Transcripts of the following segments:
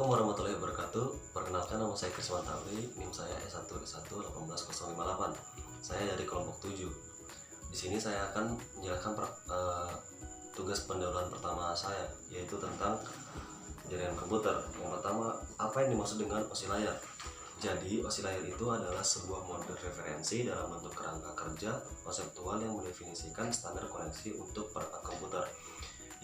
Assalamualaikum warahmatullahi wabarakatuh. Perkenalkan, nama saya Krisman Tabri, NIM saya S1 18058. Saya dari kelompok 7. Di sini saya akan menjelaskan tugas pendahuluan pertama saya, yaitu tentang jaringan komputer. Yang pertama, apa yang dimaksud dengan OSI layar? Jadi, OSI layar itu adalah sebuah model referensi dalam bentuk kerangka kerja konseptual yang mendefinisikan standar koneksi untuk perangkat komputer.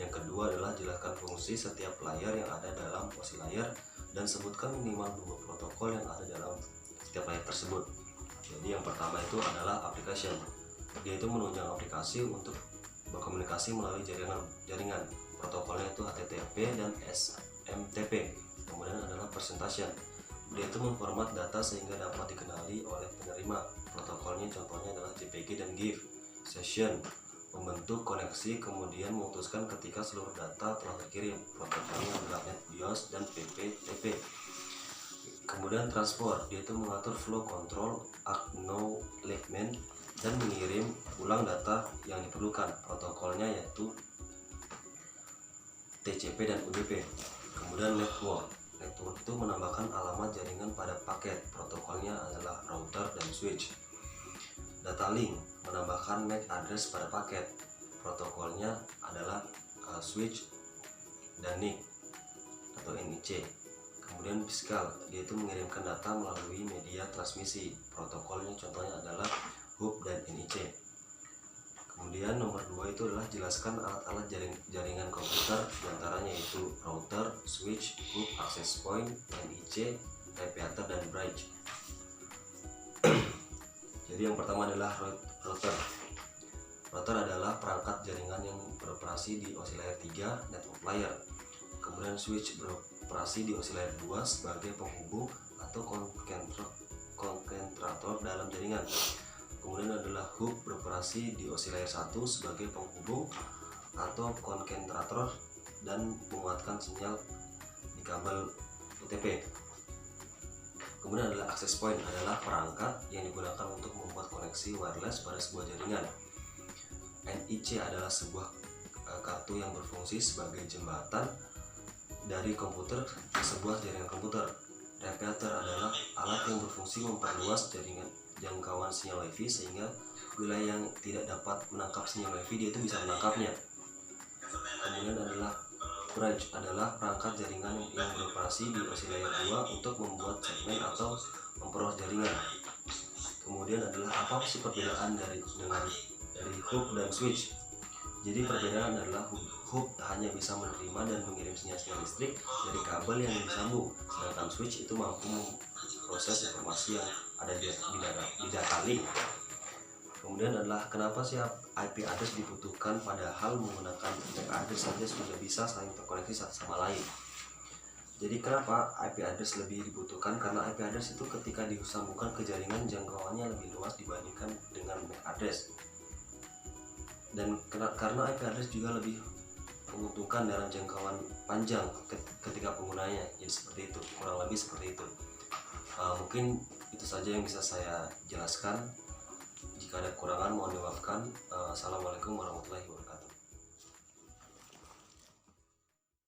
Yang kedua adalah jelaskan fungsi setiap layar yang ada dalam OSI layar dan sebutkan minimal 2 protokol yang ada dalam setiap layar tersebut. Jadi yang pertama itu adalah application. Dia itu menunjang aplikasi untuk berkomunikasi melalui jaringan. Protokolnya itu HTTP dan SMTP. Kemudian adalah presentation. Dia itu memformat data sehingga dapat dikenali oleh penerima. Protokolnya contohnya adalah JPG dan GIF. Session membentuk koneksi kemudian memutuskan ketika seluruh data telah terkirim. Protokolnya adalah NetBIOS dan PPTP. Kemudian transport, dia itu mengatur flow control, acknowledgement dan mengirim ulang data yang diperlukan. Protokolnya yaitu TCP dan UDP. Kemudian network itu menambahkan alamat jaringan pada paket. Protokolnya adalah router dan switch. Data link menambahkan MAC address pada paket. Protokolnya adalah switch dan NIC atau NIC. Kemudian fiskal, dia itu mengirimkan data melalui media transmisi. Protokolnya contohnya adalah hub dan NIC. Kemudian nomor 2 itu adalah jelaskan alat-alat jaringan komputer, diantaranya yaitu router, switch, hub, access point, NIC, IP adapter dan bridge. Jadi yang pertama adalah router. Router adalah perangkat jaringan yang beroperasi di OSI layer 3 network layer. Kemudian switch beroperasi di OSI layer 2 sebagai penghubung atau konsentrator dalam jaringan. Kemudian adalah hub beroperasi di OSI layer 1 sebagai penghubung atau konsentrator dan menguatkan sinyal di kabel UTP. Kemudian adalah access point, adalah perangkat yang digunakan untuk membuat koneksi wireless pada sebuah jaringan. NIC adalah sebuah kartu yang berfungsi sebagai jembatan dari komputer ke sebuah jaringan komputer. Repeater adalah alat yang berfungsi memperluas jaringan jangkauan sinyal WiFi sehingga wilayah yang tidak dapat menangkap sinyal WiFi dia itu bisa menangkapnya. Kemudian adalah bridge, adalah perangkat jaringan yang beroperasi di OSI layer 2 untuk membuat segmen atau memperluas jaringan. Kemudian adalah apa sih perbedaan dari hub dan switch? Jadi perbedaan adalah hub hanya bisa menerima dan mengirim sinyal listrik dari kabel yang disambung, sedangkan switch itu mampu memproses informasi yang ada di data link. Kemudian adalah kenapa sih IP address dibutuhkan, padahal menggunakan MAC address saja sudah bisa saling terkoneksi satu sama lain. Jadi kenapa IP address lebih dibutuhkan? Karena IP address itu ketika disambungkan ke jaringan jangkauannya lebih luas dibandingkan dengan MAC address. Dan karena IP address juga lebih menguntungkan dalam jangkauan panjang ketika penggunanya. Jadi seperti itu, kurang lebih seperti itu. Mungkin itu saja yang bisa saya jelaskan. Jika ada kekurangan mohon dimaafkan. Assalamualaikum warahmatullahi wabarakatuh.